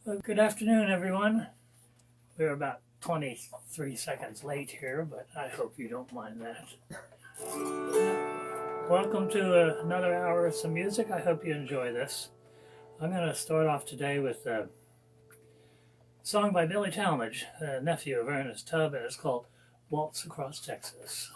Good afternoon, everyone. We're about 23 seconds late here, but I hope you don't mind that. Welcome to another hour of some music. I hope you enjoy this. I'm going to start off today with a song by Billy Talmadge, a nephew of Ernest Tubb, and it's called Waltz Across Texas.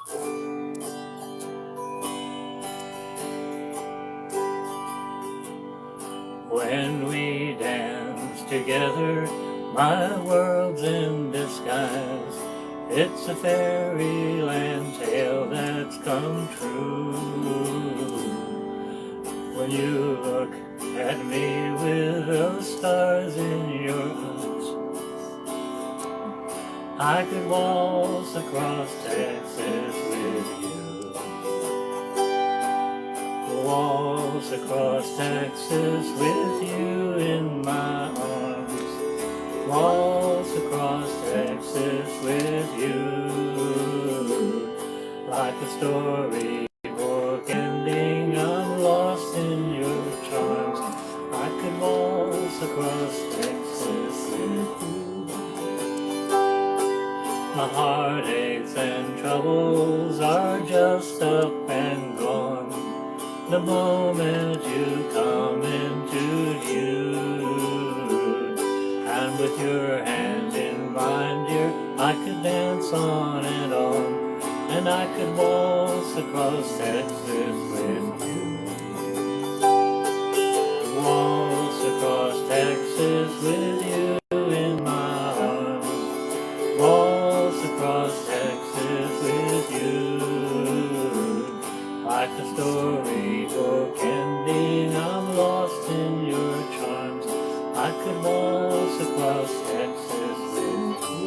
When we dance together, my world's in disguise. It's a fairyland tale that's come true. When you look at me with those stars in your eyes, I could waltz across Texas with you. Waltz across Texas with you in my arms. Waltz across Texas with you. Like a storybook ending, I'm lost in your charms. I could waltz across Texas with you. My heartaches and troubles are just up and gone the moment you come into view. And with your hand in mine, dear, I could dance on, and I could waltz across Texas with you. Waltz across Texas with you in my arms. Waltz across Texas with you. Like a storybook ending, I'm lost in your charms. I could waltz across Texas with you.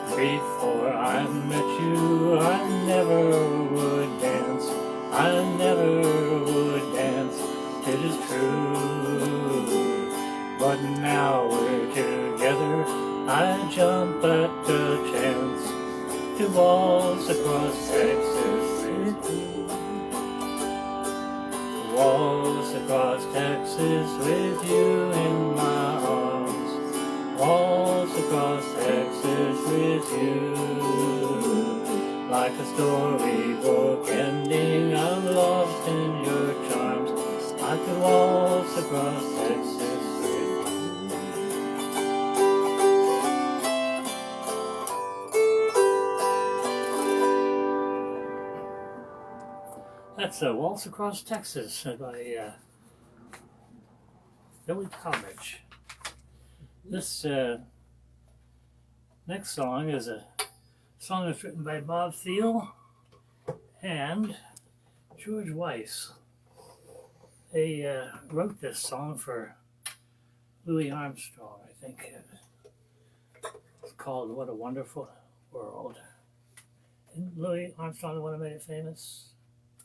Before I met you, I never would dance. I never would dance, it is true. But now we're together, I jump at the chance to waltz across Texas with you. Waltz across Texas with you in my arms. Waltz across Texas with you. Like a storybook ending, I'm lost in your charms. I could waltz across Texas with you. That's a Waltz Across Texas by Billy Talmadge. This next song is a song that's written by Bob Thiel and George Weiss. They wrote this song for Louis Armstrong, I think. It's called What a Wonderful World. Didn't Louis Armstrong the one who made it famous?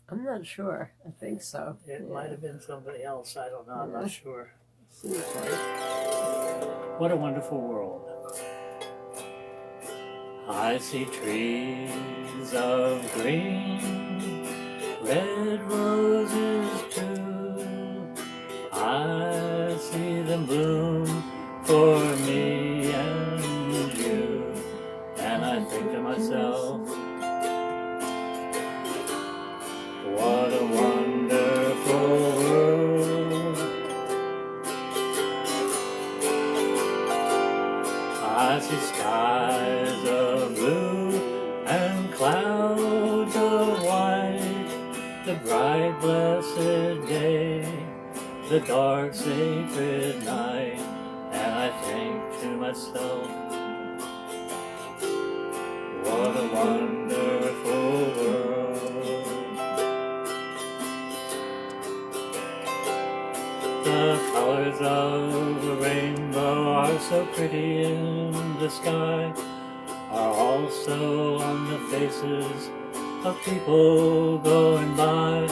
I'm not sure. I think so. It might have been somebody else. I don't know. I'm not sure. Seems like. What a wonderful world. I see trees of green, red roses too. I see them bloom for me and you. And I think to myself, what a wonderful world. I see skies of blue and clouds of white, the bright blessed day, the dark sacred night, and I think to myself, what a wonderful world. The colors of the rainbow are so pretty in the sky, are also on the faces of people going by.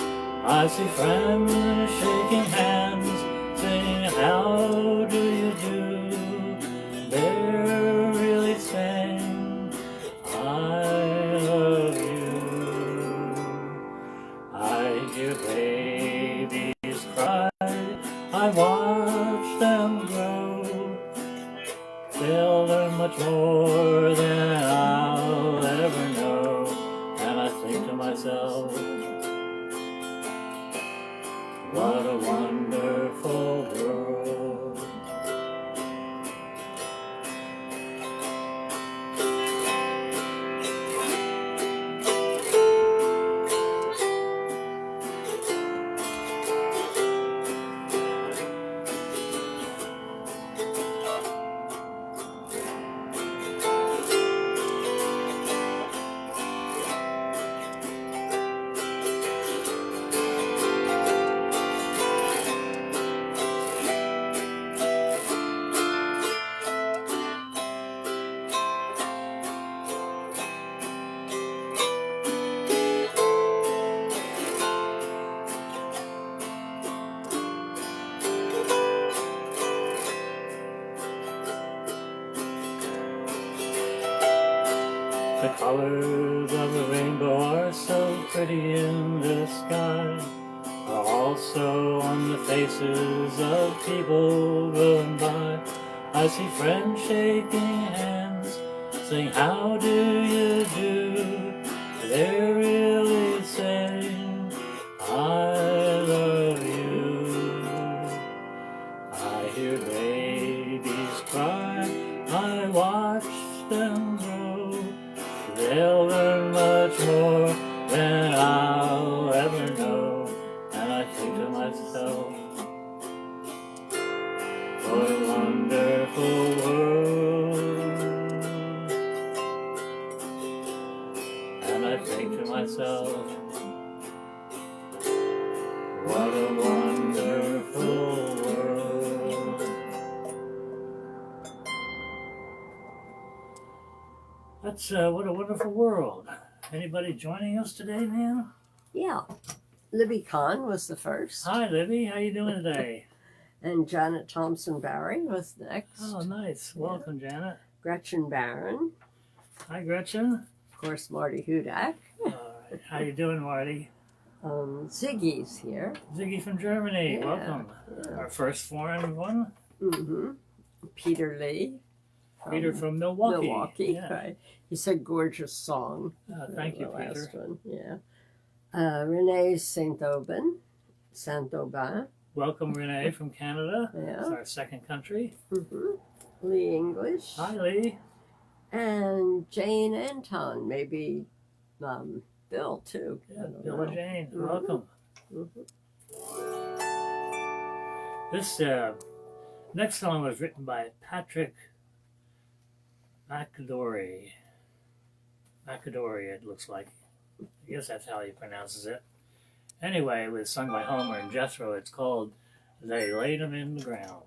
I see friends shaking hands, saying, how do you do? They're really saying, I love you. I hear babies cry, I watch them grow. They'll learn much more than I'll ever know. And I think to myself, what a wonderful world. The colors of the rainbow are so pretty in the sky, are also on the faces of people going by. I see friends shaking hands, saying, how do you do? They're really saying, I love you. I hear babies cry, I watch them grow. They'll learn much more than I'll ever know. And I think to myself, what a wonderful world. And I think to myself, what a wonderful world. That's what a wonderful world. Anybody joining us today, man? Yeah. Libby Kahn was the first. Hi, Libby. How you doing today? And Janet Thompson Barry was next. Oh, nice. Welcome, Janet. Gretchen Barron. Hi, Gretchen. Of course, Marty Hudak. All right. How you doing, Marty? Ziggy's here. Ziggy from Germany. Yeah, Welcome. yeah. Our first foreign one. Mm-hmm. Peter Lee. Peter from Milwaukee. Milwaukee, Yeah. right. He said gorgeous song. Thank you, the Peter. last one, yeah. Renee Saint-Aubin. Welcome, Renee from Canada. Yeah. It's our second country. Mm-hmm. Lee English. Hi, Lee. And Jane Anton, maybe Bill, too. Yeah, I don't Bill know. and Jane. Mhm. Welcome. Mhm. This next song was written by Patrick McAdory. McAdory, it looks like. I guess that's how he pronounces it. Anyway, it was sung by Homer and Jethro. It's called They Laid 'Em in the Ground.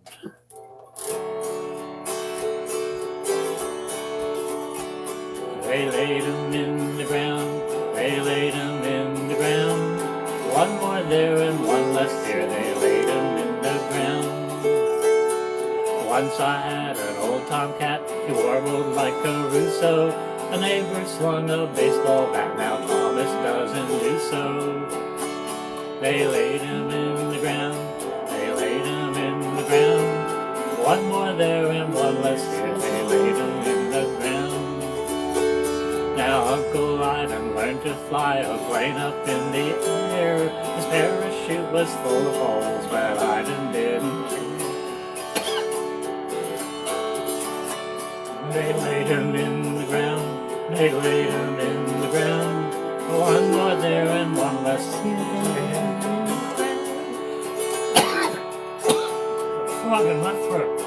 They laid 'em in the ground. They laid 'em in the ground. One more there and one less here. They laid 'em in the ground. Once I had an old tomcat. He warbled like a Russo. A neighbor slung a baseball bat. Now Thomas doesn't do so. They laid him in the ground. They laid him in the ground. One more there and one less here. They laid him in the ground. Now Uncle Ivan learned to fly a plane up in the air. His parachute was full of holes, but Ivan didn't care. They laid him in the ground. They laid him in the ground. One more there and one less here. Frog in my throat.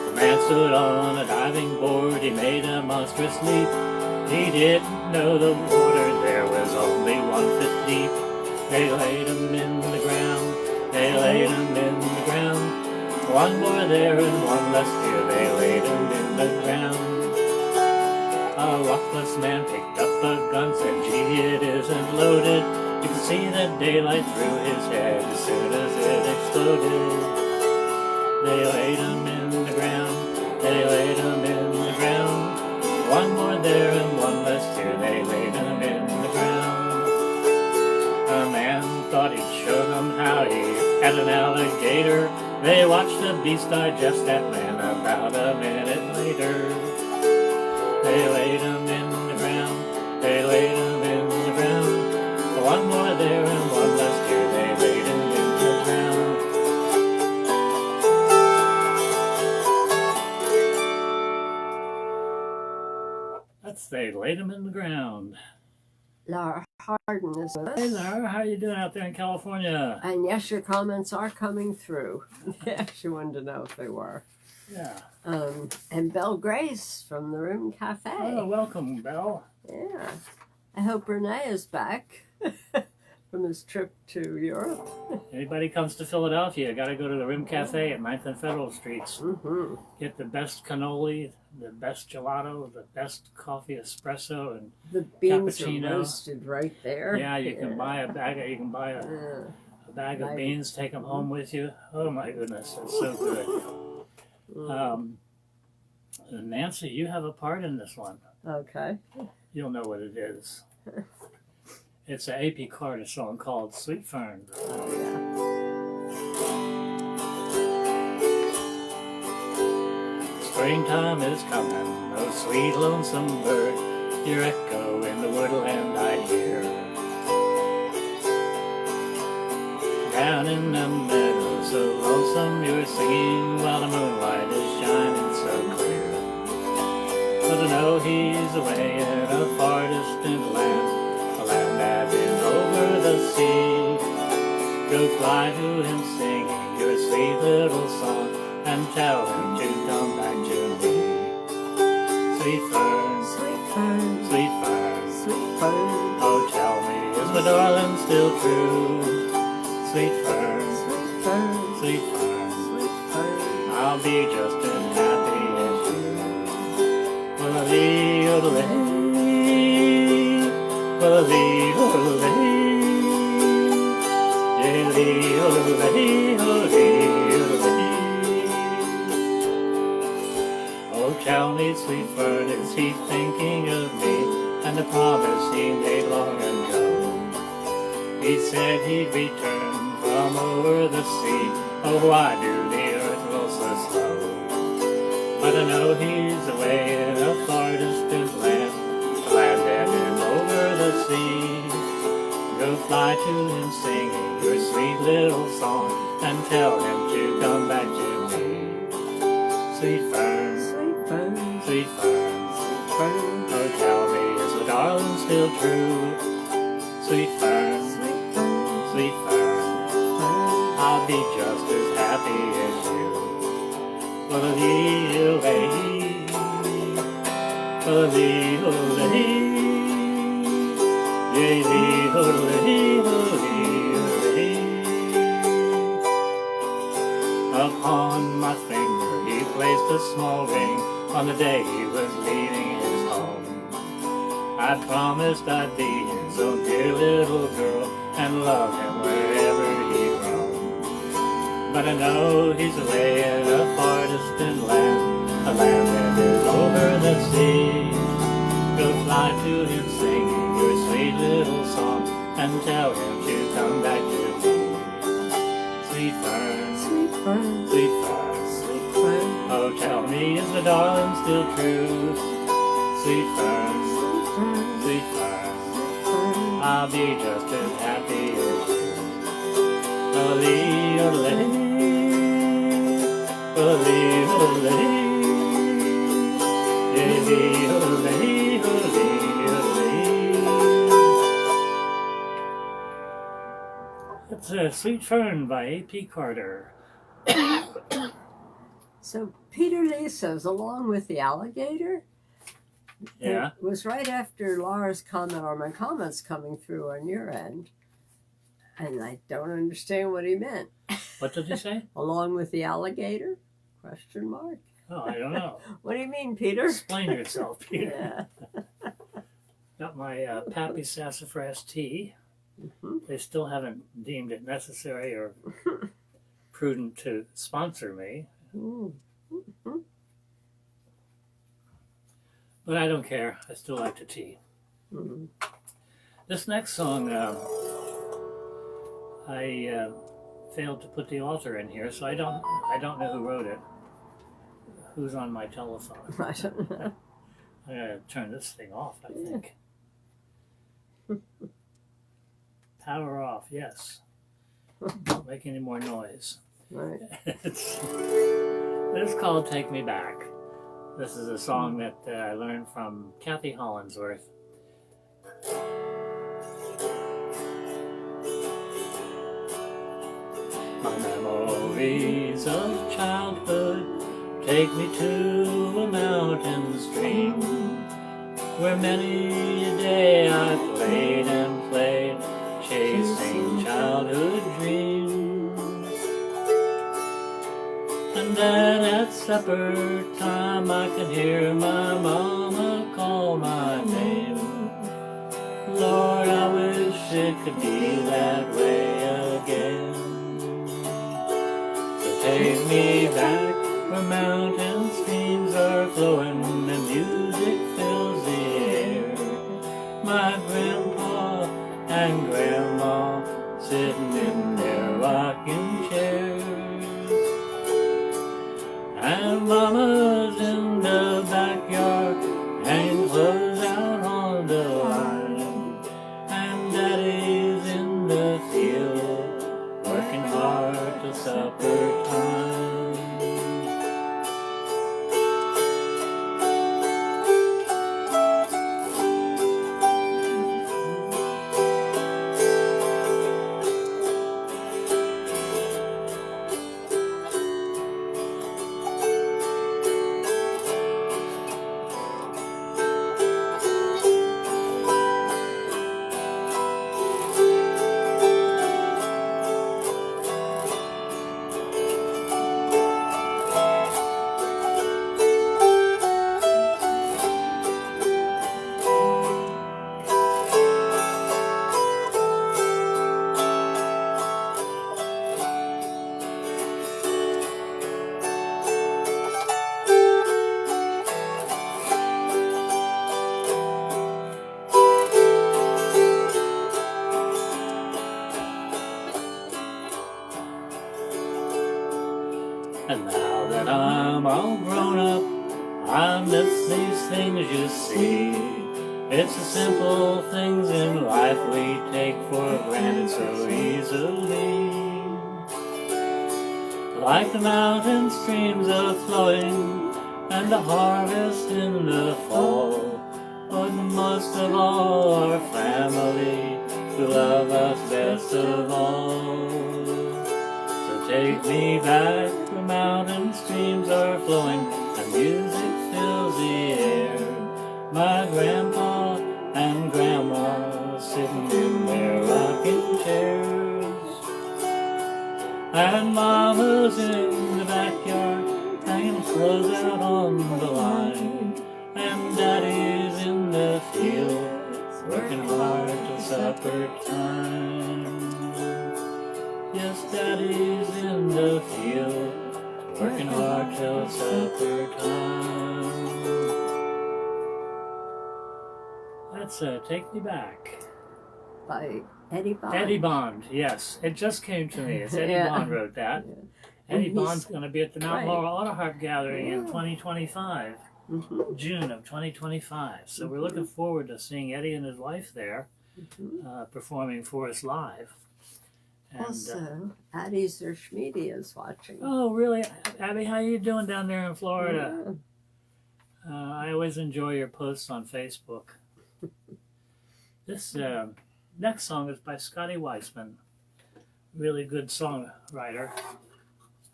The man stood on a diving board. He made a monstrous leap. He didn't know the water there was only 1 foot deep. They laid him in the ground, they laid him in the ground. One more there and one less here, they laid him in the ground. A luckless man picked up a gun, said, gee, it isn't loaded. You could see the daylight through his head as soon as it exploded. They laid him in the ground, they laid him in the ground. One more there and one less here, they laid him in the ground. A man thought he'd show them how he had an alligator. They watched the beast digest that man about a minute later. They laid him in the ground, they laid him in the ground. One more there and one less here, they laid him in the ground. That's they laid him in the ground. Laura Harden is with us. Hey Laura, how are you doing out there in California? And yes, your comments are coming through. Yeah, she wanted to know if they were. Yeah. And Belle Grace from the Room Cafe. Oh, welcome, Belle. Yeah. I hope Renee is back from his trip to Europe. Anybody comes to Philadelphia, got to go to the Rim Cafe at 9th and Federal Streets. Mm-hmm. Get the best cannoli, the best gelato, the best coffee espresso, and The beans cappuccino. are roasted right there. Yeah, you can buy a bag. You can buy a bag of beans, take them home with you. Oh my goodness, it's so good. Nancy, you have a part in this one. Okay. You'll know what it is. It's an A.P. Carter song called Sweet Fern. Oh, yeah. Springtime is coming, oh sweet lonesome bird, your echo in the woodland I hear. Down in the meadow, so lonesome you're singing while the moonlight is shining so clear. But I know he's away in a far distant land, a land that is over the sea. Go fly to him singing your sweet little song and tell him to come back to me. Sweet fern, Sweet fern, sweet fern, sweet fern, oh tell me, is my darling still true? Sweet fern, sweet fern, sweet fern, sweet fern. I'll be just as happy as you. Well-a-lee, oh-a-lee, well-a-lee, oh-a-lee, yeah-lee, oh-a-lee, oh-a-lee, oh-a-lee. Oh, tell me, sweet fern, is he thinking of me and the promise he made long ago? He said he'd return from over the sea. Oh, why do the earth roll so slow? But I know he's away in a far distant land, a land that is over the sea. Go fly to him singing your sweet little song and tell him to come back to me. Sweet fern, Sweet fern, sweet fern, sweet fern, oh tell me, is the darling still true? Sweet fern, sweet fern, sweet fern, fern. I'll be just as happy as you. Well-a-lee-oh-lee, well-a-lee-oh-lee, yeah-lee-oh-lee-oh-lee-oh-lee. Upon my finger he placed a small ring on the day he was leaving his home. I promised I'd be his own dear little girl and love him wherever he roamed. But I know he's away in a far distant land, a land that is over the sea. Go fly to him singing your sweet little song and tell him to come back to me. Sweet fern, Sweet fern, sweet fern, sweet fern, oh tell me, is the darling still true? Sweet fern, sweet fern, sweet fern, fern. I'll be just as happy as you. Oh-lee, oh-lee, oh-lee, oh-lee, yeah-lee, oh-lee, oh-lee, oh-lee. It's a Sweet Fern by A.P. Carter. So Peter Lee says, along with the alligator, Yeah. It was right after Laura's comment or my comments coming through on your end. And I don't understand what he meant. What did he say? Along with the alligator? Question mark. Oh, I don't know. What do you mean, Peter? Explain yourself, Peter. Yeah. Got my Pappy Sassafras tea. Mm-hmm. They still haven't deemed it necessary or prudent to sponsor me. Mm-hmm. But I don't care. I still like the tea. Mm-hmm. This next song, I failed to put the author in here, so I don't know who wrote it. Who's on my telephone? I don't know. I'm gonna turn this thing off, I think. Power off, yes. Don't make any more noise. Right. It's called Take Me Back. This is a song that I learned from Kathy Hollinsworth. My memories of childhood take me to a mountain stream where many a day I played and played, chasing childhood dreams. And then at supper time I could hear my mama call my name. Lord, I wish it could be that way again. So take me back where mountain streams are flowing and music fills the air. My grandpa and grandma sitting in their rocking chairs. And mama's in the backyard hanging clothes out on the line. And daddy's in the field working hard till supper time. And now that I'm all grown up, I miss these things you see. It's the simple things in life we take for granted so easily. Like the mountain streams are flowing and the harvest in the fall. But most of all, our family who love us best of all. So take me back where mountain streams are flowing and music fills the air. My grandpa and grandma sitting in their rocking chairs. And mama's in the backyard hanging clothes out on the line. And daddy's in the field working hard till supper time. Yes, daddy's in the field working hard till supper time. That's Take Me Back. By Eddie Bond. Eddie Bond, yes. It just came to me. It's Eddie Yeah. Bond wrote that. Yeah. Eddie And Bond's going to be at the Mount right. Laurel Auto Harp Gathering in Yeah. 2025, Mm-hmm. June of 2025. So we're looking forward to seeing Eddie and his wife there Mm-hmm. performing for us live. And, Also, Addie's or Schmiede is watching. oh, really? Abby, how you doing down there in Florida? Yeah. I always enjoy your posts on Facebook. This next song is by Scotty Weissman. Really good songwriter.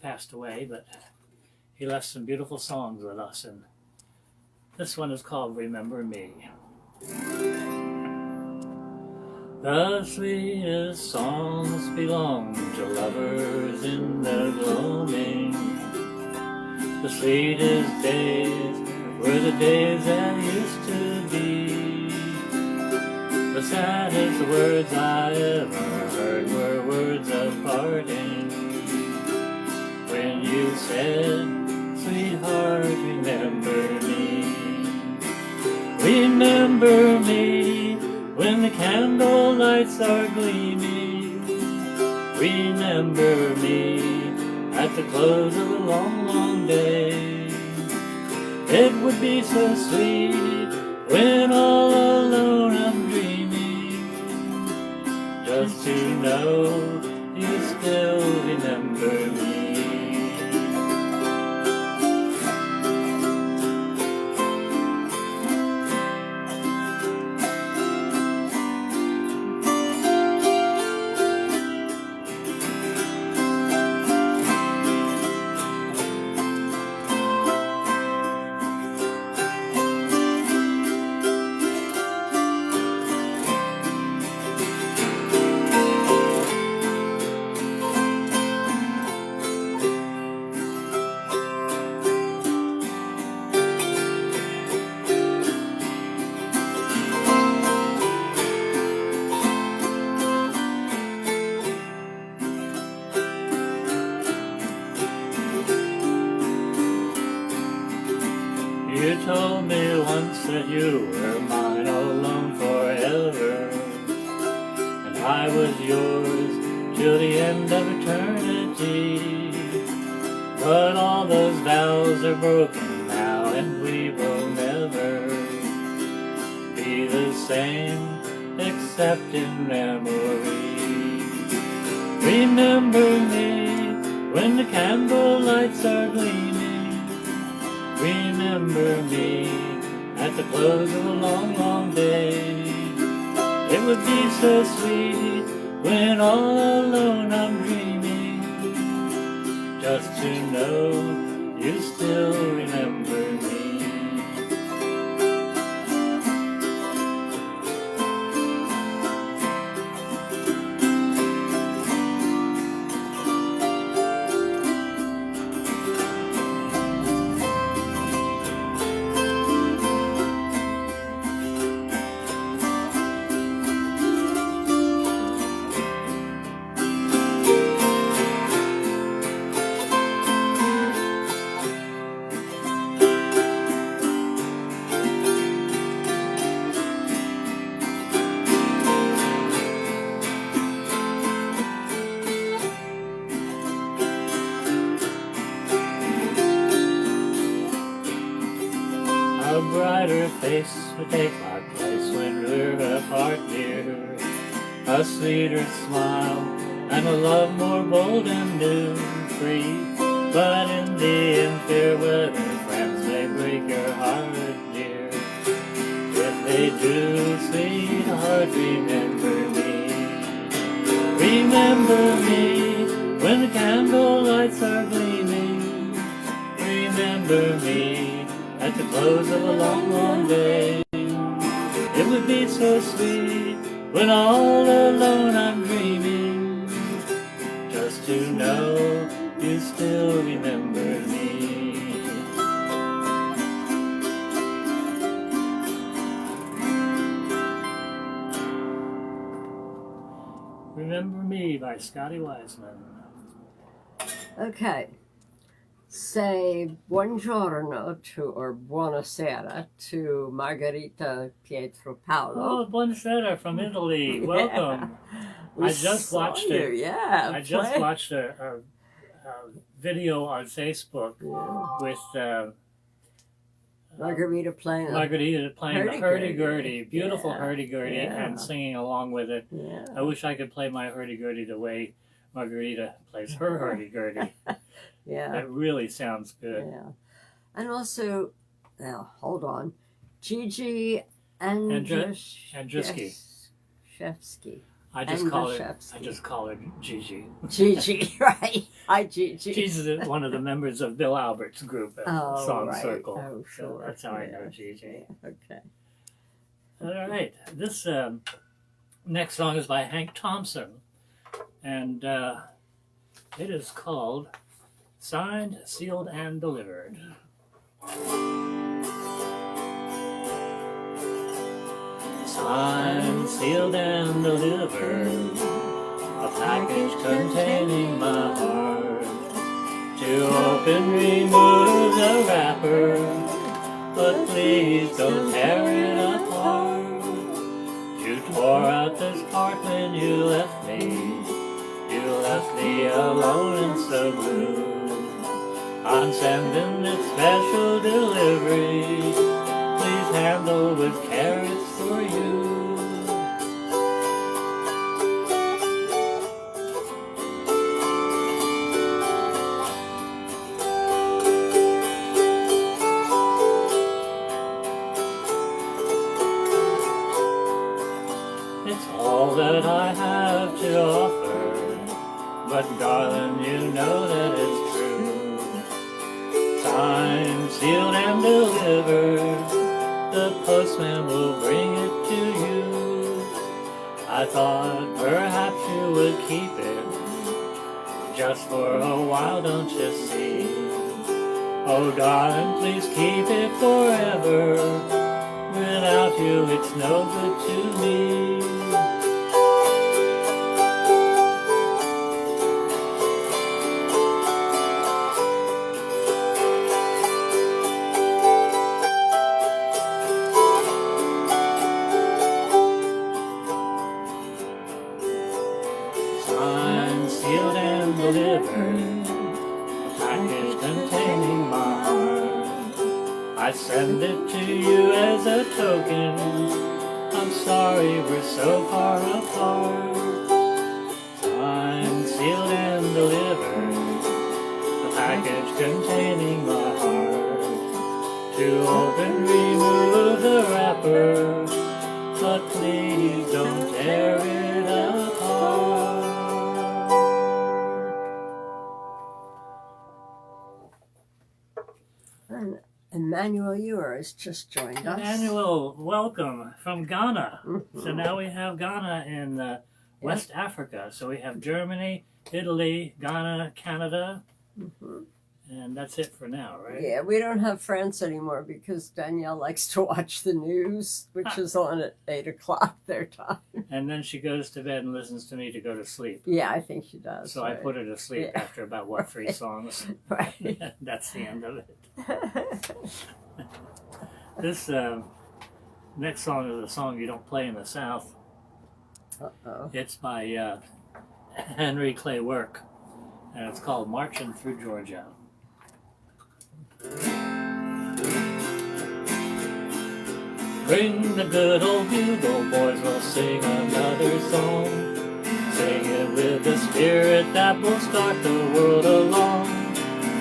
Passed away, but he left some beautiful songs with us, and This one is called Remember Me. The sweetest songs belong to lovers in their gloaming. The sweetest days were the days that used to be. The saddest words I ever heard were words of parting. When you said, sweetheart, remember me. Remember me when the candle lights are gleaming. Remember me at the close of a long, long day. It would be so sweet when all alone I'm dreaming, just to know you still remember me. You told me once that you were mine alone forever, and I was yours till the end of eternity. But all those vows are broken now, and we will never be the same except in memory. Remember me when the candle lights are gleaming. Remember me at the close of a long, long day. It would be so sweet when all alone I'm dreaming, just to know you still remember me. A brighter face would take my place when we're apart, dear. A sweeter smile and a love more bold and new, free. But in the end, fair weather friends may break your heart, dear. If they do, sweetheart, remember me. Remember me when the candle lights are gleaming. Remember me at the close of a long, long day. It would be so sweet when all alone I'm dreaming, just to know you still remember me. Remember Me by Scotty Wiseman. Okay. Say buongiorno to, or buonasera to Margherita Pietro Paolo. Oh, buonasera from Italy. Welcome. I just watched it. Yeah. I just watched a video on Facebook with Margherita playing the hurdy-gurdy, beautiful hurdy-gurdy, yeah. and singing along with it. Yeah. I wish I could play my hurdy-gurdy the way Margarita plays her hurdy-gurdy. Yeah. That really sounds good. Yeah. And also, now, hold on, Gigi Andrzejewski. I just and call her Gigi. Gigi, right? Hi, Gigi. She's one of the members of Bill Albert's group at Song right. Circle. Oh, sure. So that's how I know Gigi. Okay. All right. This next song is by Hank Thompson, and it is called Signed, Sealed, and Delivered. Signed, sealed, and delivered, a package containing my heart. To open, remove the wrapper, but please don't tear it apart. You tore out this part when you left me. You left me alone and so blue. I'm sending this special delivery. Please handle with care, it's for you. It's all that I have to offer, but darling, you know that it's true. Signed, sealed, and delivered, the postman will bring it to you. I thought perhaps you would keep it, just for a while, don't you see? Oh darling, please keep it forever. Without you, it's no good to me. Signed, sealed, and delivered, a package containing my heart. I send it to you as a token. I'm sorry we're so far apart. Signed, sealed, and delivered, a package containing my heart. To open, remove the wrapper, but please don't tear it apart. And Emmanuel Ewer has just joined us. Emmanuel, welcome from Ghana. Mhm. So now we have Ghana in West Africa. So we have Germany, Italy, Ghana, Canada, Mhm. and that's it for now, right? Yeah, we don't have France anymore because Danielle likes to watch the news, which is on at 8 o'clock their time. And then she goes to bed and listens to me to go to sleep. Yeah, I think she does. So I put her to sleep Yeah. after about, what, 3 songs? Right. That's the end of it. This next song is a song you don't play in the South. Uh-oh. It's by Henry Clay Work, and it's called Marching Through Georgia. Bring the good old bugle, boys, we'll sing another song. Sing it with the spirit that will start the world along.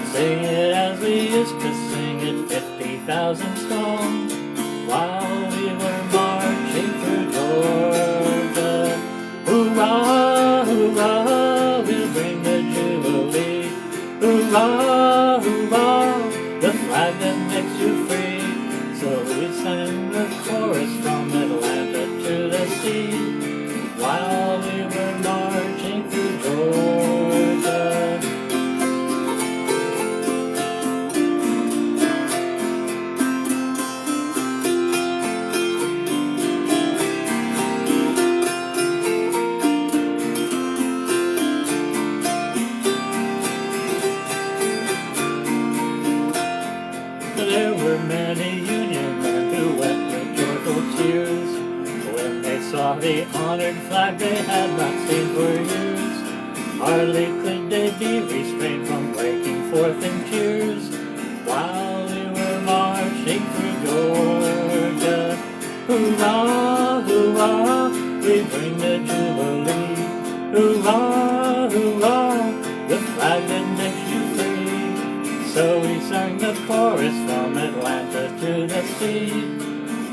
Sing it as we used to sing it, 50,000 strong. While we were marching through Georgia. Hoorah, hoorah, we'll bring the Jubilee. Hoorah, hoorah, the flag that makes you free. So we sang the chorus from Atlanta to the sea. While we were marching through Georgia. There were many Union men who wept with joyful tears when they saw the honored flag they had not seen for years. Hardly could they be restrained from breaking forth in tears while we were marching through Georgia. Hoorah, hoorah, we bring the Jubilee. Hoorah, hoorah, the flag that makes you free. So we sang the chorus from Atlanta to the sea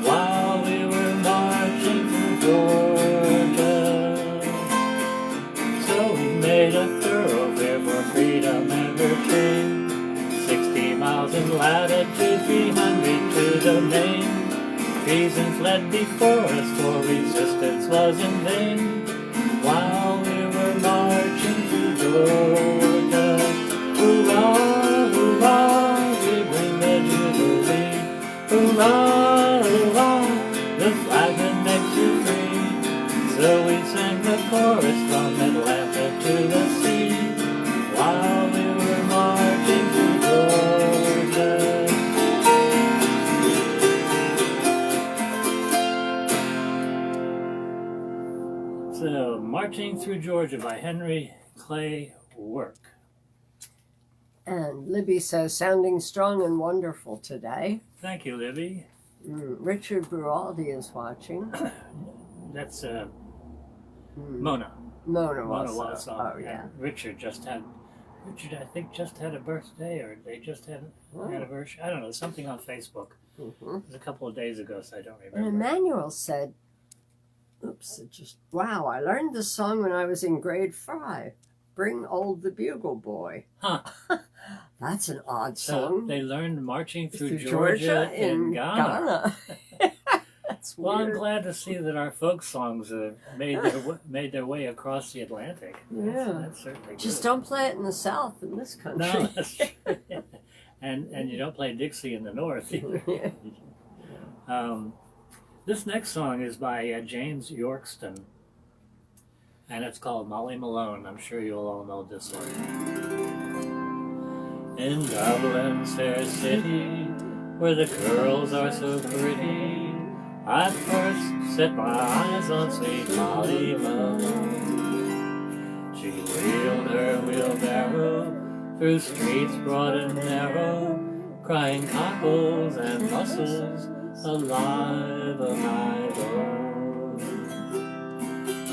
while we were marching through Georgia. treason fled before us, for resistance was in vain. While we were marching through Georgia, hurrah, hurrah, we bring the Jubilee. Hurrah, hurrah, the flag that makes you free. So we sang the chorus from Atlanta to the sea, while we were marching through Georgia. So, Marching Through Georgia by Henry Clay Work. And Libby says, sounding strong and wonderful today. Thank you, Libby. Richard Brualdi is watching. That's Mona. Mona Mona was. Wausau. Oh, yeah. And Richard, I think, just had a birthday, or they just had an anniversary. I don't know, something on Facebook. It was a couple of days ago, so I don't remember. And Emmanuel said, wow, I learned this song when I was in grade 5. Bring Old the Bugle Boy. Huh. That's an odd So song. they learned Marching Through Georgia in Ghana. That's Well, weird. I'm glad to see that our folk songs made their way across the Atlantic. Yeah. That's certainly Just good. don't play it in the South in this country. No, that's true. and you don't play Dixie in the North either. This next song is by James Yorkston, and it's called Molly Malone. I'm sure you'll all know this one. In Dublin's fair city, where the girls are so pretty, I first set my eyes on sweet Molly Malone. She wheeled her wheelbarrow through streets broad and narrow, crying cockles and mussels, alive, alive, oh.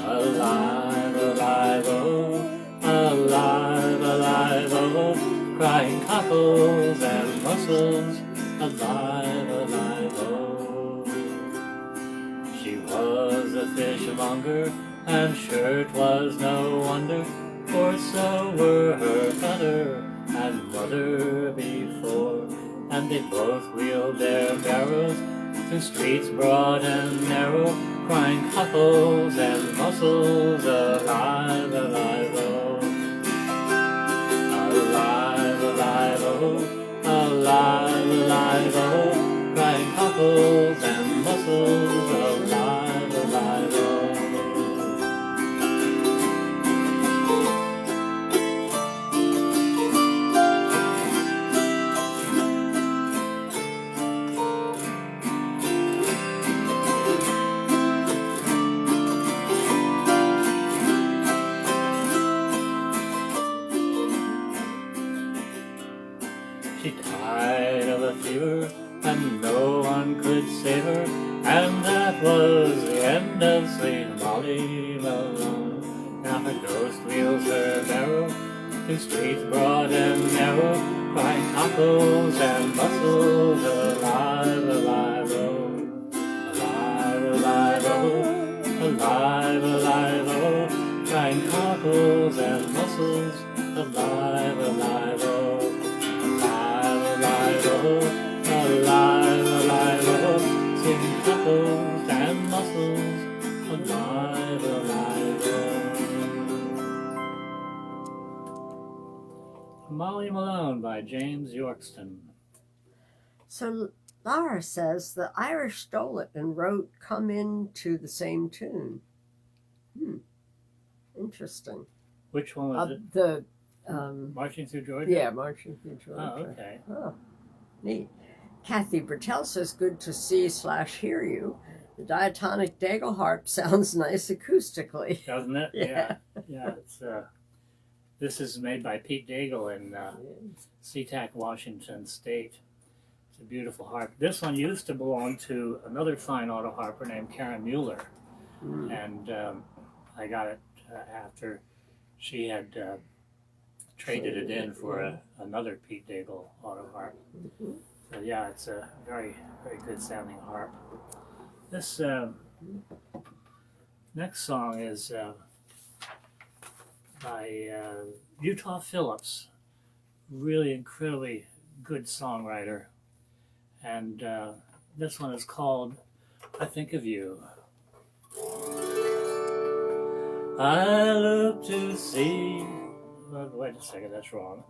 Alive, alive, oh. Alive, alive, oh. Crying cockles and mussels, alive, alive, oh. She was a fishmonger, and sure 'twas no wonder, for so were her father and mother before, and they both wheeled their barrows through streets broad and narrow, crying cockles and mussels, alive, alive, oh. Alive, alive, oh. Alive, alive, oh. Crying cockles and mussels, alive, alive, oh. She died of a fever, and no one could save her, and that was the end of sweet Molly Malone. Now her ghost wheels her barrow through streets broad and narrow, crying cockles and mussels, alive, alive, oh. Alive, alive, oh. Alive, alive, oh. Crying cockles and mussels, alive, alive, oh. Alive, oh, alive, alive, oh, sing cockles and mussels, alive, alive, oh. Molly Malone by James Yorkston. So Laura says the Irish stole it and wrote "Come In" to the same tune. Interesting. Which one was it? The Marching Through Georgia? yeah, Marching Through Georgia. Oh, okay. Oh, neat. Kathy Bertel says, good to see/hear you. The diatonic Daigle harp sounds nice acoustically. Doesn't it? Yeah. Yeah. It's this is made by Pete Daigle in SeaTac, Washington State. It's a beautiful harp. This one used to belong to another fine auto harper named Karen Mueller, and I got it after she had traded it in for another Pete Daigle auto harp. So yeah, it's a very, very good sounding harp. This next song is by Utah Phillips, really incredibly good songwriter, and this one is called I think of you. I look to see. Wait a second, that's wrong.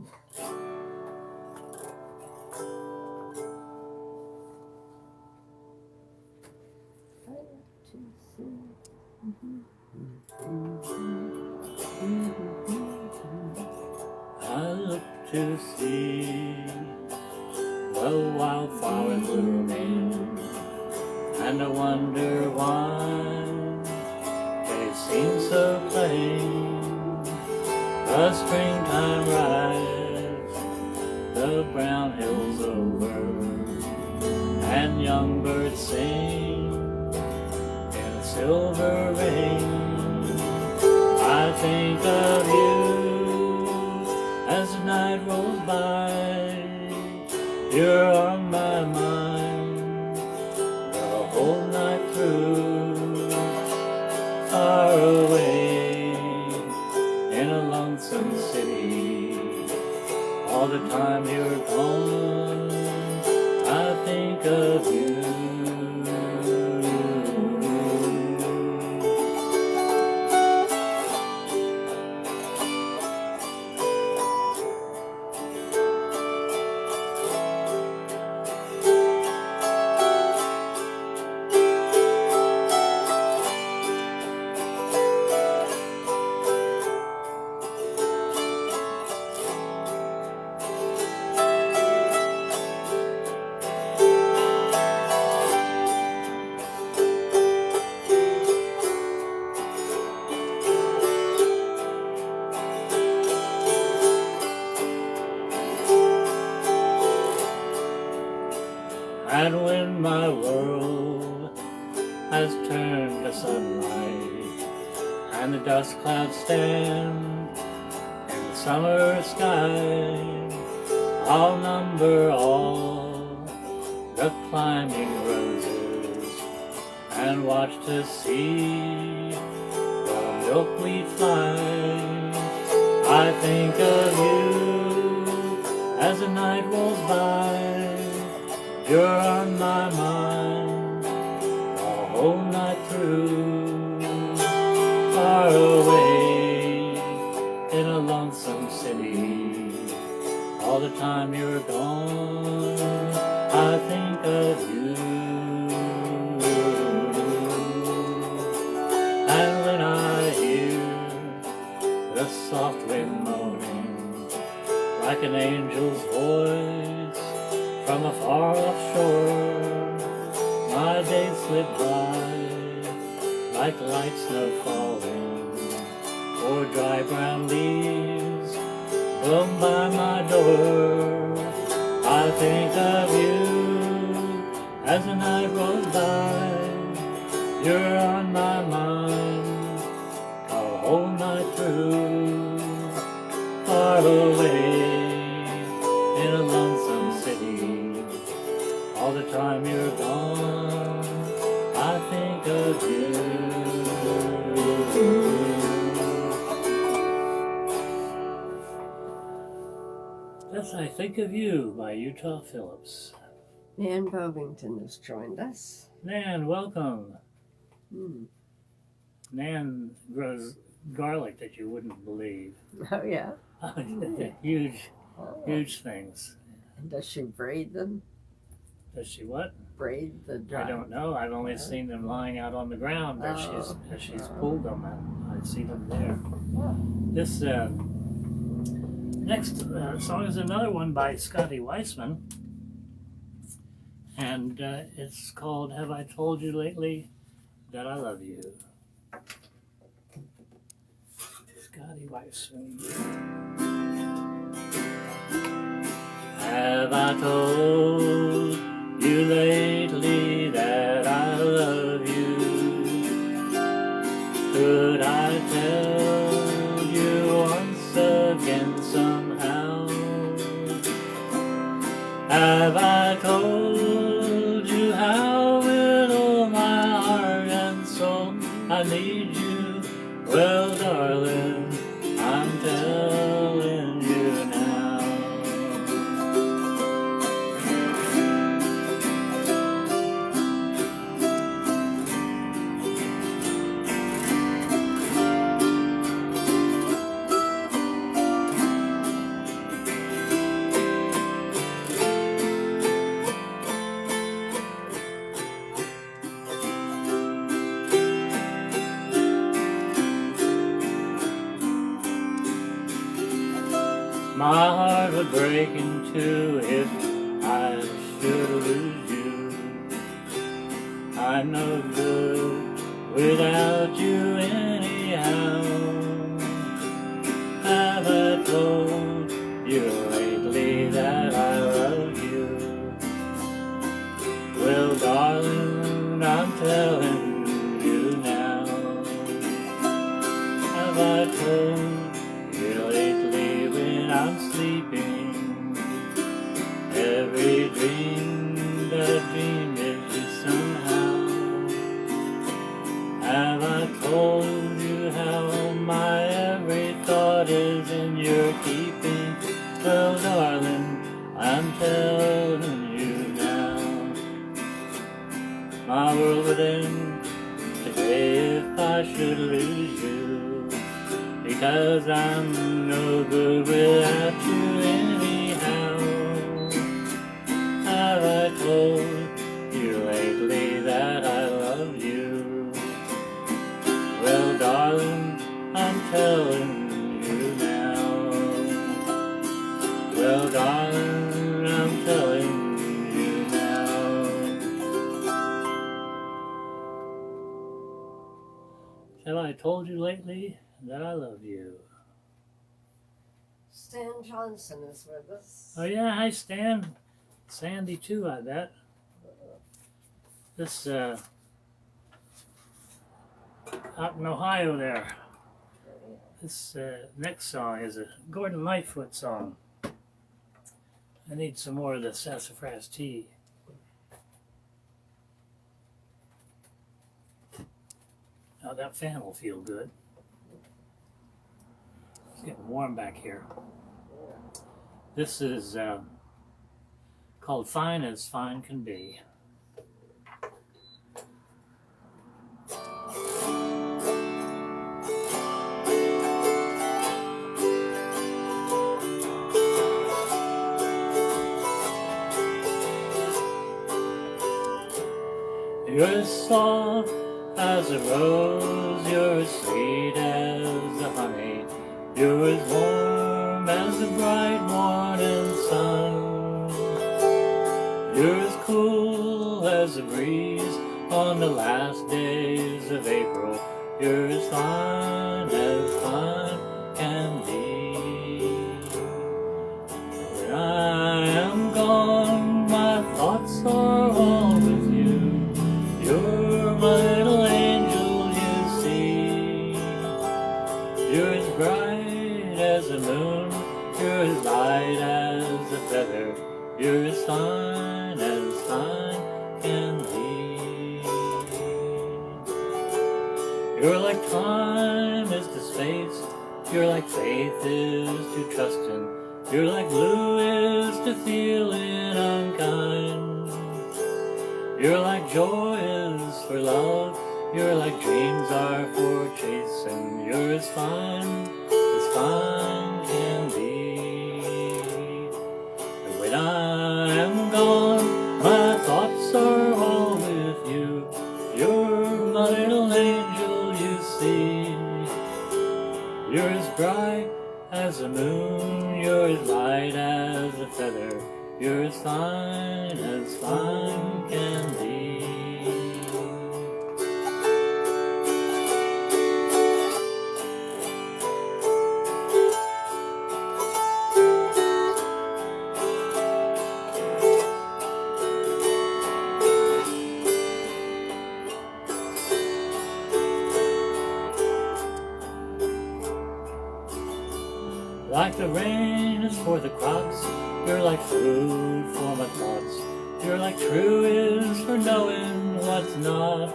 I look to see the wildflower blooming, and I wonder why they seem so plain. The springtime rides the brown hills over, and young birds sing in silver rain. I think of you as the night rolls by. You're on my mind the whole night through. Far away in a lonesome city, all the time you're gone, I think of you. And when my world has turned to sunlight, and the dust clouds stand in the summer sky, I'll number all the climbing roses and watch to see the milkweed fly. I think of you as the night rolls by. You're on my mind the whole night through. Far away in a lonesome city, all the time you're gone, I think of you. And when I hear the soft wind moaning like an angel's voice from a far-off shore, my days slip by like light snow falling, or dry brown leaves blown by my door. I think of you as the night rolls by. You're on my mind the whole night through. Far away in a lonesome city, all the time you're gone, I think of you. That's I Think of You by Utah Phillips. Nan Bovington has joined us. Nan, welcome. Hmm. Nan grows garlic that you wouldn't believe. Oh, yeah? Huge, Oh. huge things. And does she braid them? Does she what? Braid the dry? I don't know. I've only seen them lying out on the ground as she's pulled them, and I see them there. This next song is another one by Scotty Weissman, and it's called "Have I Told You Lately That I Love You?" Scotty Weissman. Have I told you lately that I love you? Could I tell you once again somehow? Have I told you how with all my heart and soul I need you? Well, darling, I'm telling you now. My heart would break in two if I should lose you. I'm no good without you anyhow. Have I told you lately that I love you? Well, darling, I'm telling you now. Have I told you lately when I'm sleeping? Every dream that I dream is you somehow. Have I told you how my every thought is in your keeping? Well, darling, I'm telling you now. My world would end today if I should lose you, because I'm no good without you anyhow. Have I told you lately that I love you? Well, darling, I'm telling you now. Well, darling, I'm telling you now. Have I told you lately that I love you? Stan Johnson is with us. Oh yeah, hi Stan. Sandy too, I bet. This out in Ohio there. This next song is a Gordon Lightfoot song. I need some more of the sassafras tea. Now that fan will feel good. It's getting warm back here. This is called Fine as Fine Can Be. You're as soft as a rose, you're as sweet as the honey, you're as warm as the bright morning sun. You're as cool as a breeze on the last days of April, you're as fine can be. When I am gone, my thoughts are all with you. You're my little angel, you see. You're as bright as the moon, you're as light as a feather, you're as fine can be. You're like time is to space, you're like faith is to trusting, you're like blue is to feeling unkind. You're like joy is for love, you're like dreams are for chasing, you're as fine can be. And when I am gone, my thoughts are all with you. You're my little angel, you see. You're as bright as the moon, you're as light as a feather, you're as fine can be. Like the rain is for the crops, you're like food for my thoughts. You're like true is for knowing what's not.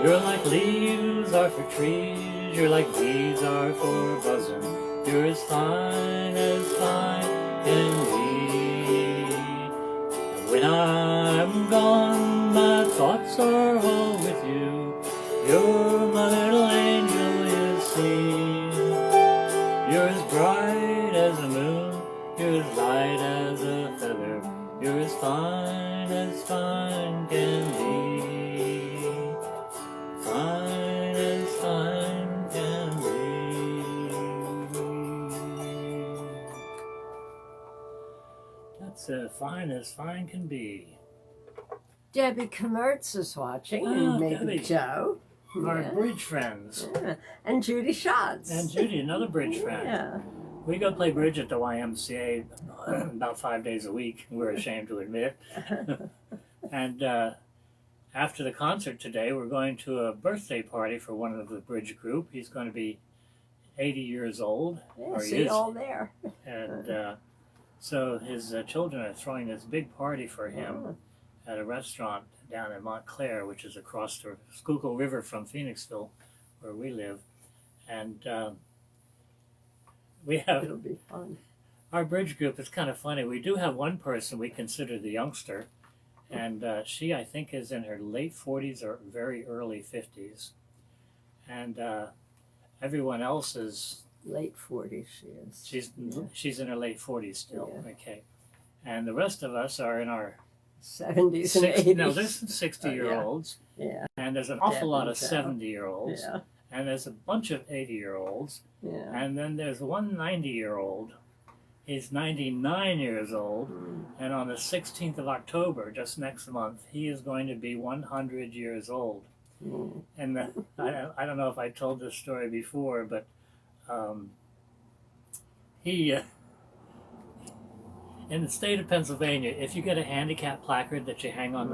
You're like leaves are for trees, you're like bees are for buzzing. You're as fine can be. And when I'm gone, my thoughts are all with you. You're my little angel, you see. You're as bright as the moon, you're as light as a feather, you're as fine can be. Fine as fine can be. fine as fine can be. Debbie Commertz is watching, Oh, and maybe Debbie. Joe. Our Yeah. bridge friends. Yeah. And Judy Schatz. And Judy, another bridge friend. Yeah. We go play bridge at the YMCA about 5 days a week, we're ashamed to admit. And after the concert today, we're going to a birthday party for one of the bridge group. He's going to be 80 years old. Yeah, or he see is. all there. And so his children are throwing this big party for him at a restaurant down in Montclair, which is across the Schuylkill River from Phoenixville, where we live. And we have It'll be fun. our bridge group. It's kind of funny. We do have one person we consider the youngster, and she, I think, is in her late 40s or very early 50s. And everyone else is Late 40s, she is. she's in her late 40s still. Yeah. Okay, and the rest of us are in our 70s and 80s. No, there's some 60-year-olds, Yeah. and there's an awful lot of Joe. 70-year-olds, Yeah. and there's a bunch of 80-year-olds, Yeah. and then there's one 90-year-old. He's 99 years old, and on the 16th of October, just next month, he is going to be 100 years old. Mm. And I don't know if I told this story before, but he in the state of Pennsylvania, if you get a handicap placard that you hang on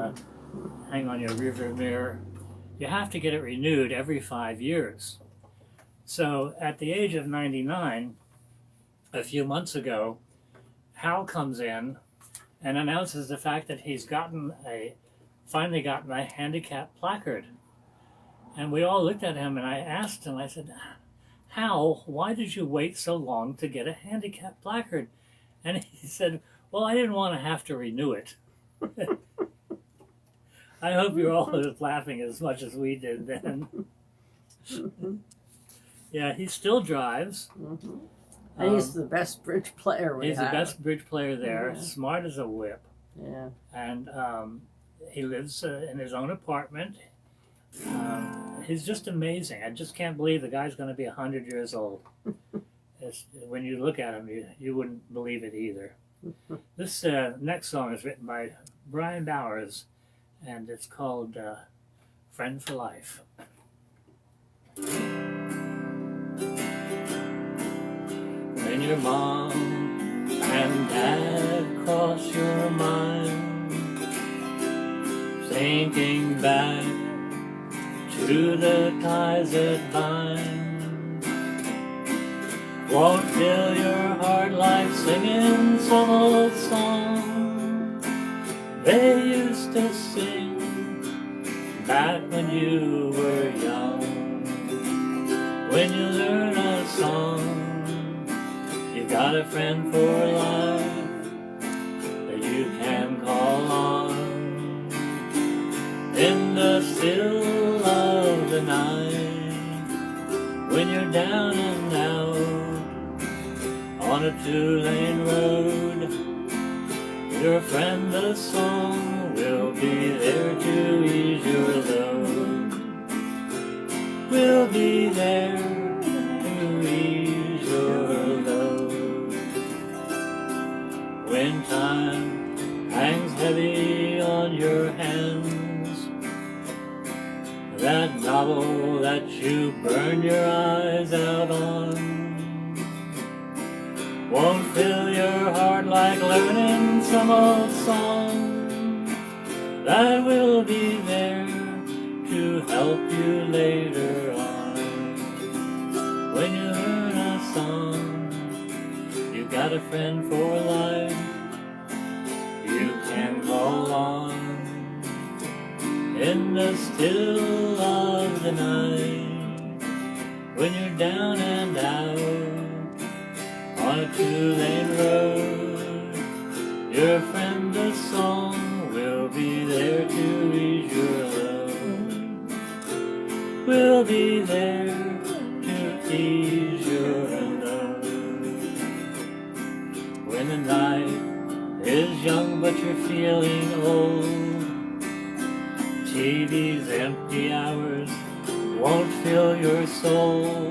your rearview mirror, you have to get it renewed every 5 years. So at the age of 99, a few months ago, Hal comes in and announces the fact that he's finally gotten a handicap placard. And we all looked at him, and I asked him, I said, Hal, why did you wait so long to get a handicap placard? And he said, well, I didn't want to have to renew it. I hope you're all laughing as much as we did then. Yeah, he still drives. Mm-hmm. And he's the best bridge player we He's have. the best bridge player there, Yeah. smart as a whip. Yeah. And he lives in his own apartment. He's just amazing. I just can't believe the guy's going to be 100 years old. When you look at him, you wouldn't believe it either. This next song is written by Brian Bowers, and it's called Friend for Life. When your mom and dad cross your mind, thinking back to the ties that bind, won't fill your heart like singing some old song they used to sing back when you were young. When you learn a song, you've got a friend for life that you can call on. In the still of the night, when you're down and out on a 2-lane road, your friend the song will be there to ease your load. Will be there to ease your load. When time hangs heavy on your hands, that novel that you burn your eyes out on won't fill your heart like learning some old song that will be there to help you later on. When you learn a song, you've got a friend for life you can call on. In the still of the night, when you're down and out on a 2-lane road, your friend the song will be there to ease your load. Will be there to ease your load. When the night is young but you're feeling old, TV's empty hours won't fill your soul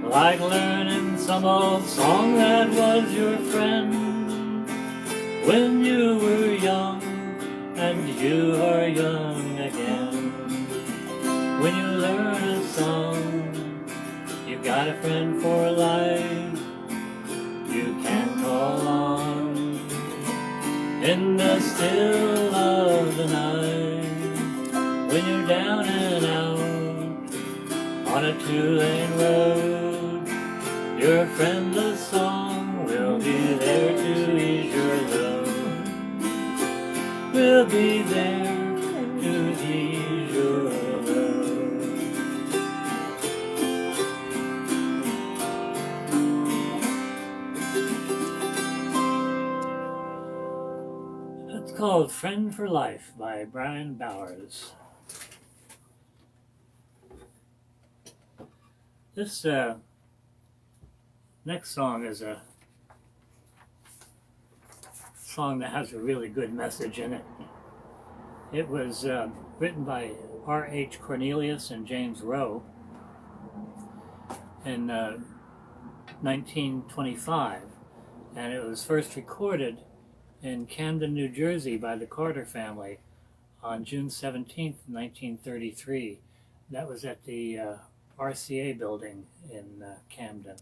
like learning some old song that was your friend when you were young, and you are young again. When you learn a song, you've got a friend for life you can call on. In the still of the night, when you're down and out on a 2-lane road, your friend the song will be there to ease your load. We'll be there to ease your load. It's called Friend for Life by Brian Bowers. This next song is a song that has a really good message in it. It was written by R.H. Cornelius and James Rowe in 1925, and it was first recorded in Camden, New Jersey by the Carter family on June 17th, 1933. That was at the RCA building in Camden.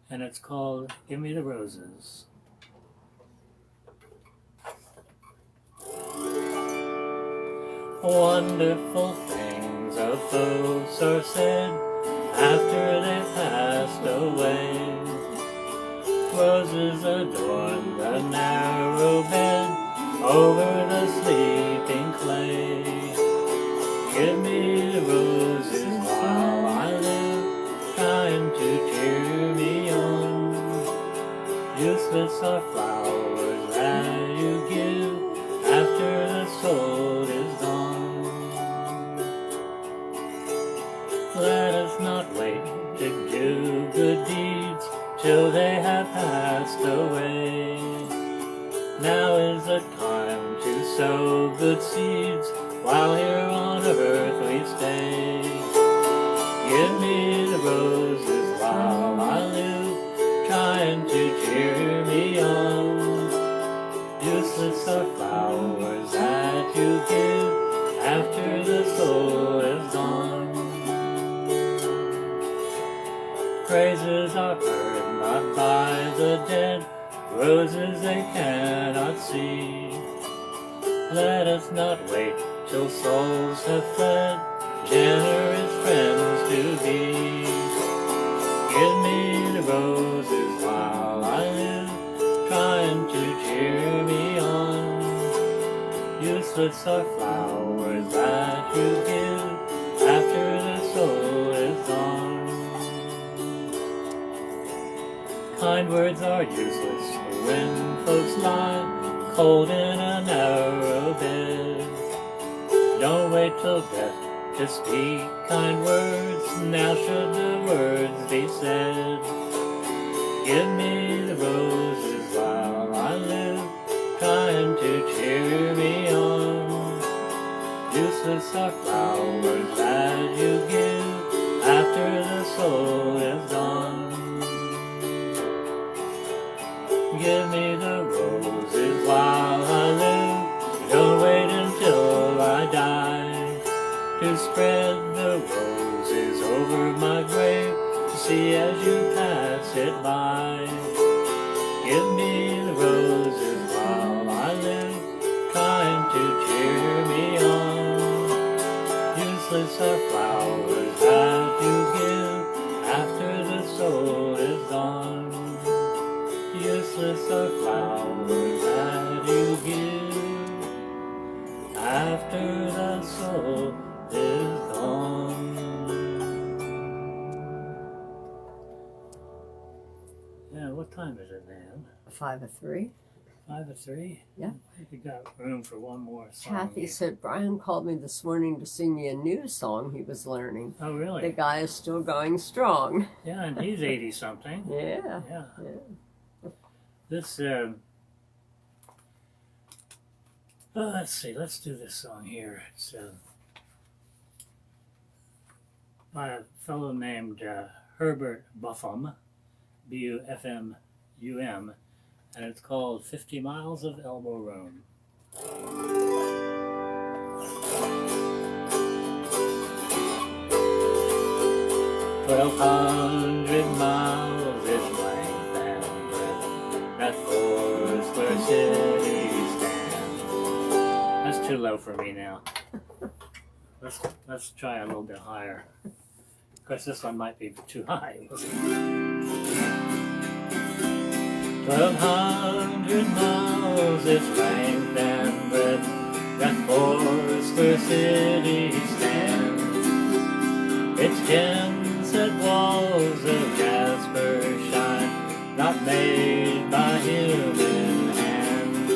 And it's called Give Me the Roses. Wonderful things of folks are said after they've passed away. Roses adorn the narrow bed over the sleeping clay. Give me the roses while I live, trying to cheer me on. Useless are flowers that you give after the soul is gone. Let us not wait to do good deeds till they have passed away. Now is the time to sow good seeds while here on earth we stay. Give me the roses while I live, trying to cheer me on. Useless are flowers that you give after the soul is gone. Praises are heard not by the dead, roses they cannot see. Let us not wait till souls have fled, generous friends to be. Give me the roses while I live, trying to cheer me on. Useless are flowers that you give after the soul is gone. Kind words are useless when folks lie cold in a narrow bed. Don't wait till death to speak kind words, now should the words be said. Give me the roses while I live, trying to cheer me on. Useless are flowers that you give after the soul is gone. Give me the roses while I live, don't wait until I die, to spread the roses over my grave, to see as you pass it by. Give me the roses while I live, trying to cheer me on. Useless are flowers that you give after the soul is gone. Useless are flowers that you give after the soul is gone. Yeah, what time is it, man? 5:03. 5:03? Yeah. I think we got room for one more song. Kathy said Brian called me this morning to sing me a new song he was learning. Oh, really? The guy is still going strong. Yeah, and he's 80-something. Yeah. Yeah. Yeah. This, let's see, let's do this song here. It's by a fellow named Herbert Buffum, B-U-F-M-U-M, and it's called 50 Miles of Elbow Room. 1,200 miles its length and breadth, that forest where cities stand. That's too low for me now. Let's try a little bit higher. Of course, this one might be too high. 1,200 miles its length and breadth, that forest where cities stand. Its gems-set walls of jasper shine, not made by human hand.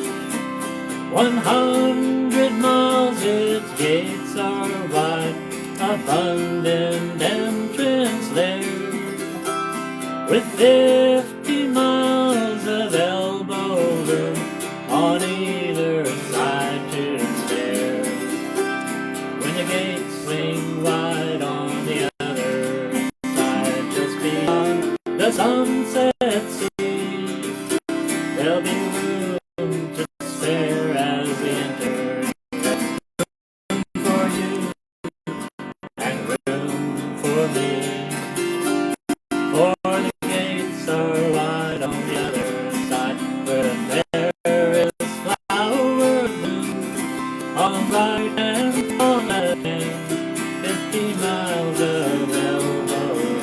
100 miles its gates are wide, abundant entrance there, with 50 miles of elbow room on either side to spare. When the gates swing wide on the other side, just beyond the sunset sea, there'll be room to spare as we enter. Room for you and room for me, for the gates are wide on the other side, where there is flower bloom on the right hand, on the left hand, 50 miles of elbow room.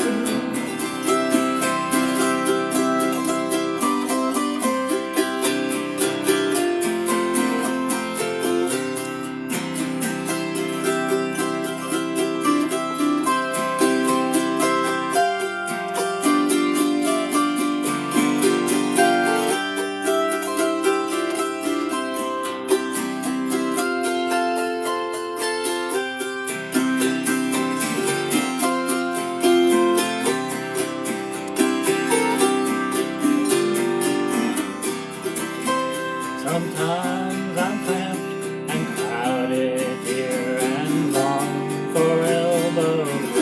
Sometimes I'm cramped and crowded here and long for elbow room.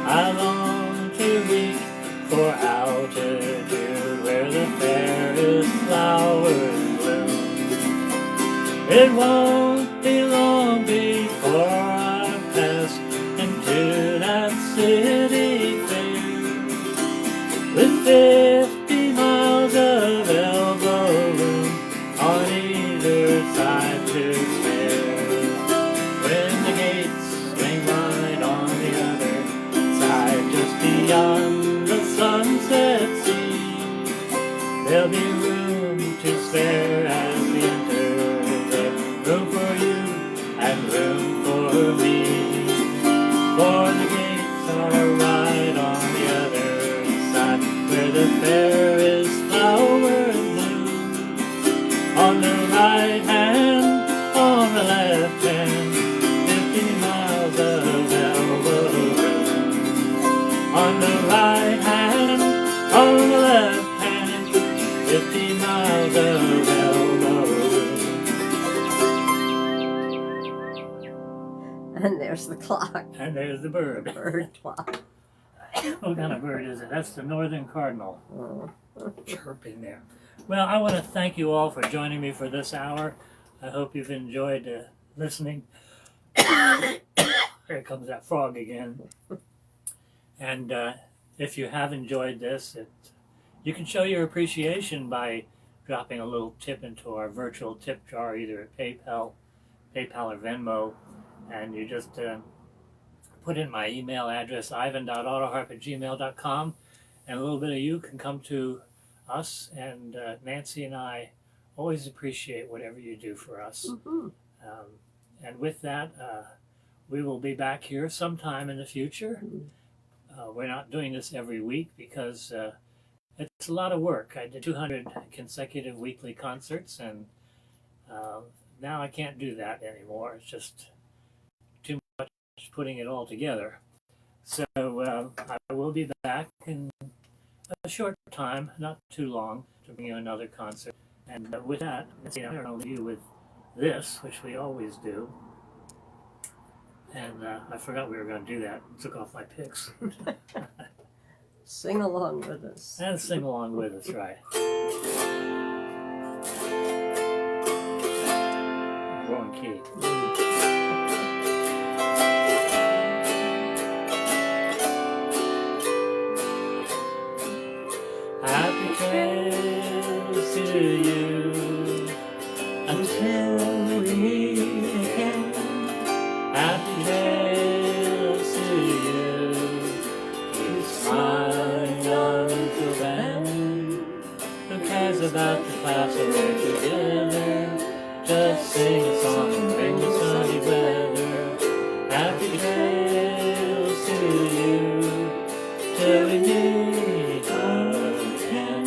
I long to reach for altitude where the fairest flowers bloom. It won't be long before I pass into that city fair, with 50 miles of elbow room on either side to spare. When the gates swing wide on the other side, just beyond the sunset sea, there'll be room to spare as we enter there. Room for you and room for me, for the gates are right on the other side, where the fairest flowers bloom. On the right hand, on the left hand, 50 miles of elbow room. On the right hand, on the left hand, 50 miles of elbow room. And there's the clock. And there's the bird. Bird clock. What kind of bird is it? That's the northern cardinal. Oh. Chirping there. Well, I want to thank you all for joining me for this hour. I hope you've enjoyed listening. Here comes that frog again. And if you have enjoyed this, you can show your appreciation by dropping a little tip into our virtual tip jar, either at PayPal or Venmo, and you just put in my email address, ivan.autoharp@gmail.com, and a little bit of you can come to us, and Nancy and I always appreciate whatever you do for us. Mm-hmm. And with that, we will be back here sometime in the future. We're not doing this every week because it's a lot of work. I did 200 consecutive weekly concerts, and now I can't do that anymore. It's just too much putting it all together. So I will be back in a short time, not too long, to bring you another concert. And with that, I'm going to leave you with this, which we always do. And I forgot we were going to do that. Took off my picks. Sing along with us. And sing along with us, right? Wrong key. Happy trails to you until we meet again. Happy trails to you. Keep smiling until then. Who cares about the clouds that we're together? Just sing a song and bring the sunny weather. Happy trails to you till we meet again.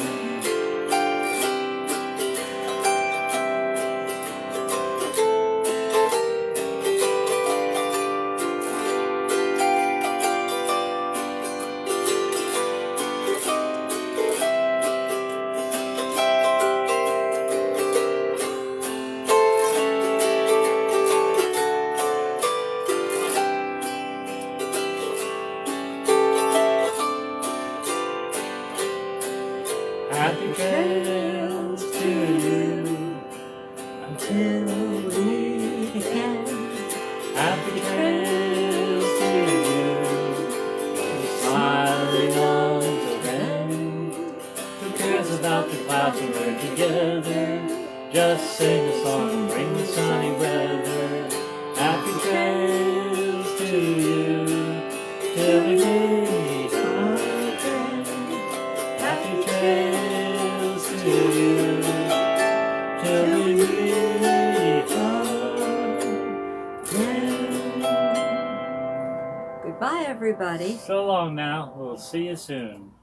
Happy trails to you until we meet again. Happy trails to you. Keep smiling until then. Who cares about the clouds when we're together? Just sing a song and bring the sunny weather. Happy trails to you till we meet again. Happy trails to you till we meet again. Goodbye, everybody. So long now. We'll see you soon.